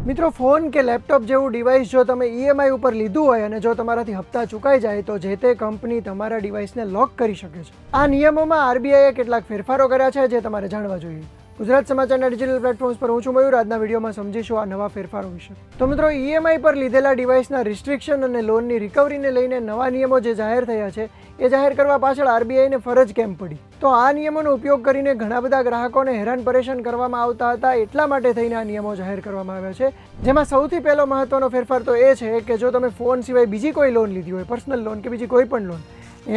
મિત્રો, ફોન કે લેપટોપ જેવું ડિવાઇસ જો તમે ઈએમઆઈ ઉપર લીધું હોય અને જો તમારાથી હપ્તા ચૂકાઈ જાય તો જે તે કંપની તમારા ડિવાઇસને લોક કરી શકે છે. આ નિયમોમાં આરબીઆઈએ કેટલાક ફેરફારો કર્યા છે જે તમારે જાણવા જોઈએ. ગુજરાત સમાચારના ડિજિટલ પ્લેટફોર્મ્સ પર હું છું મયુર. આજના વિડીયોમાં સમજીશું આ નવા ફેરફારો વિશે. તો મિત્રો, ઈએમઆઈ પર લીધેલા ડિવાઇસના રિસ્ટ્રિક્શન અને લોનની રિકવરીને લઈને નવા નિયમો જે જાહેર થયા છે એ જાહેર કરવા પાછળ આરબીઆઈને ફરજ કેમ પડી? તો આ નિયમોનો ઉપયોગ કરીને ઘણા બધા ગ્રાહકોને હેરાન પરેશાન કરવામાં આવતા હતા, એટલા માટે થઈને આ નિયમો જાહેર કરવામાં આવ્યા છે. જેમાં સૌથી પહેલો મહત્વનો ફેરફાર તો એ છે કે જો તમે ફોન સિવાય બીજી કોઈ લોન લીધી હોય, પર્સનલ લોન કે બીજી કોઈ પણ લોન,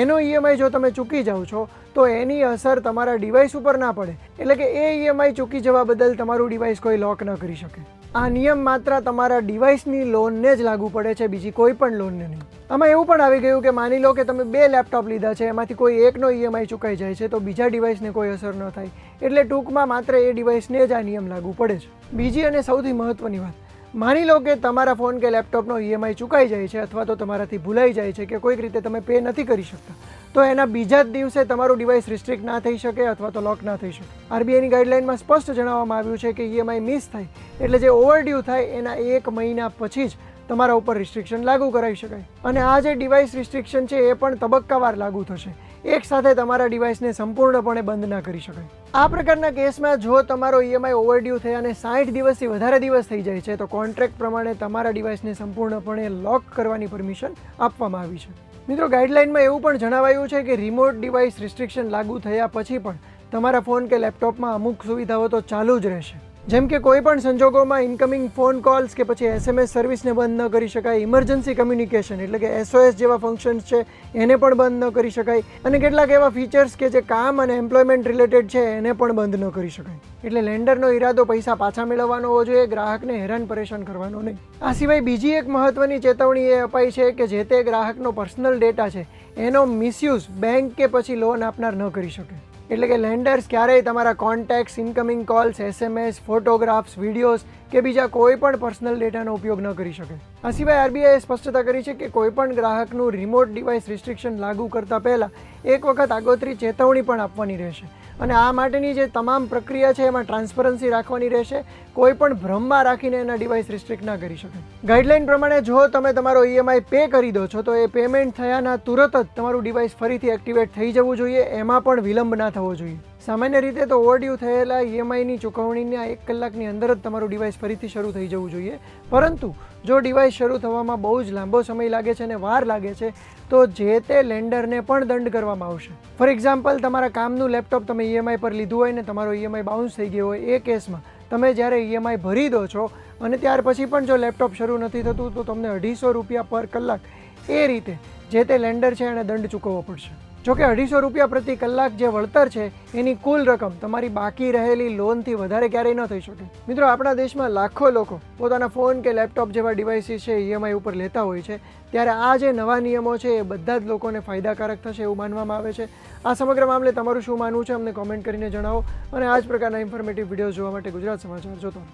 એનો ઈએમઆઈ જો તમે ચૂકી જાઓ છો તો એની અસર તમારા ડિવાઇસ ઉપર ના પડે. એટલે કે એ ઈએમઆઈ ચૂકી જવા બદલ તમારું ડિવાઇસ કોઈ લોક ન કરી શકે. આ નિયમ માત્ર તમારા ડિવાઇસની લોનને જ લાગુ પડે છે, બીજી કોઈ પણ લોનને નહીં. આમાં એવું પણ આવી ગયું કે માની લો કે તમે 2 લેપટોપ લીધા છે, એમાંથી કોઈ એકનો ઈએમઆઈ ચૂકાઈ જાય છે તો બીજા ડિવાઇસને કોઈ અસર ન થાય. એટલે ટૂંકમાં માત્ર એ ડિવાઇસને જ આ નિયમ લાગુ પડે છે. બીજી અને સૌથી મહત્વની વાત, માની લો કે તમારા ફોન કે લેપટોપનો ઈએમઆઈ ચૂકાઈ જાય છે અથવા તો તમારાથી ભૂલાઈ જાય છે કે કોઈક રીતે તમે પે નથી કરી શકતા, તો એના બીજા જ દિવસે તમારું ડિવાઇસ રિસ્ટ્રિક્ટ ના થઈ શકે અથવા તો લોક ના થઈ શકે. આરબીઆઈની ગાઈડલાઇનમાં સ્પષ્ટ જણાવવામાં આવ્યું છે કે ઈએમઆઈ મિસ થાય એટલે જે ઓવરડ્યુ થાય એના 1 મહિના પછી જ તમારા ઉપર રિસ્ટ્રિક્શન લાગુ કરાવી શકાય. અને આ જે ડિવાઇસ રિસ્ટ્રિક્શન છે એ પણ તબક્કાવાર લાગુ થશે. એક સાથે તમારા ડિવાઇસને સંપૂર્ણપણે બંધ ના કરી શકાય. આ પ્રકારના કેસમાં જો તમારો ઈએમઆઈ ઓવરડ્યુ થયા અને 60 દિવસથી વધારે દિવસ થઈ જાય છે તો કોન્ટ્રાક્ટ પ્રમાણે તમારા ડિવાઇસને સંપૂર્ણપણે લોક કરવાની પરમિશન આપવામાં આવી છે. મિત્રો, ગાઈડલાઇનમાં એવું પણ જણાવાયું છે કે રિમોટ ડિવાઇસ રિસ્ટ્રિક્શન લાગુ થયા પછી પણ તમારા ફોન કે લેપટોપમાં અમુક સુવિધાઓ તો ચાલુ જ રહેશે. જેમ કે કોઈ પણ સંજોગોમાં ઇનકમિંગ ફોન કોલ્સ કે પછી એસએમએસ સર્વિસને બંધ ન કરી શકાય, ઇમરજન્સી કમ્યુનિકેશન એટલે કે એસઓએસ જેવા ફંક્શન્સ છે એને પણ બંધ ન કરી શકાય, અને કેટલાક એવા ફીચર્સ કે જે કામ અને એમ્પ્લોયમેન્ટ રિલેટેડ છે એને પણ બંધ ન કરી શકાય. એટલે લેન્ડરનો ઈરાદો પૈસા પાછા મેળવવાનો હોવો જોઈએ, ગ્રાહકને હેરાન પરેશાન કરવાનો નહીં. આ સિવાય બીજી એક મહત્વની ચેતવણી એ અપાઈ છે કે જે તે ગ્રાહકનો પર્સનલ ડેટા છે એનો મિસયુઝ બેંક કે પછી લોન આપનાર ન કરી શકે. એટલે કે લેન્ડર્સ ક્યારેય તમારા contacts, incoming calls, SMS, photographs, videos કે બીજા કોઈ પણ પર્સનલ ડેટાનો ઉપયોગ ન કરી શકે. આ સિવાય આરબીઆઈએ સ્પષ્ટતા કરી છે કે કોઈ પણ ગ્રાહકનું રિમોટ ડિવાઇસ રિસ્ટ્રિક્શન લાગુ કરતા પહેલાં એક વખત આગોતરી ચેતવણી પણ આપવાની રહેશે. અને આ માટેની જે તમામ પ્રક્રિયા છે એમાં ટ્રાન્સપરન્સી રાખવાની રહેશે. કોઈ પણ ભ્રમમાં રાખીને એના ડિવાઇસ રિસ્ટ્રિક્ટ ના કરી શકે. ગાઈડલાઇન પ્રમાણે જો તમે તમારો ઈએમઆઈ પે કરી દો છો તો એ પેમેન્ટ થયાના તુરત જ તમારું ડિવાઇસ ફરીથી એક્ટિવેટ થઈ જવું જોઈએ, એમાં પણ વિલંબ ના થવો જોઈએ. સામાન્ય રીતે તો ઓવરડ્યુ થયેલા ઈએમઆઈની ચૂકવણીના 1 કલાકની અંદર જ તમારું ડિવાઇસ ફરીથી શરૂ થઈ જવું જોઈએ. પરંતુ જો ડિવાઇસ શરૂ થવામાં બહુ જ લાંબો સમય લાગે છે અને વાર લાગે છે તો જે તે લેન્ડરને પણ દંડ કરવામાં આવશે. ફોર એક્ઝામ્પલ, તમારા કામનું લેપટોપ તમે ઈએમઆઈ પર લીધું હોય ને તમારો ઈએમઆઈ બાઉન્સ થઈ ગયો હોય, એ કેસમાં તમે જ્યારે ઈએમઆઈ ભરી દો છો અને ત્યાર પછી પણ જો લેપટોપ શરૂ નથી થતું તો તમને 250 રૂપિયા પર કલાક એ રીતે જે તે લેન્ડર છે એને દંડ ચૂકવવો પડશે. જોકે 250 રૂપિયા પ્રતિ કલાક જે વળતર છે એની કુલ રકમ તમારી બાકી રહેલી લોનથી વધારે ક્યારેય ન થઈ શકે. મિત્રો, આપણા દેશમાં લાખો લોકો પોતાના ફોન કે લેપટોપ જેવા ડિવાઇસીસ છે ઈએમઆઈ ઉપર લેતા હોય છે, ત્યારે આ જે નવા નિયમો છે એ બધા જ લોકોને ફાયદાકારક થશે એવું માનવામાં આવે છે. આ સમગ્ર મામલે તમારું શું માનવું છે અમને કોમેન્ટ કરીને જણાવો, અને આ જ પ્રકારના ઇન્ફોર્મેટિવ વિડીયો જોવા માટે ગુજરાત સમાચાર જોતો રહો.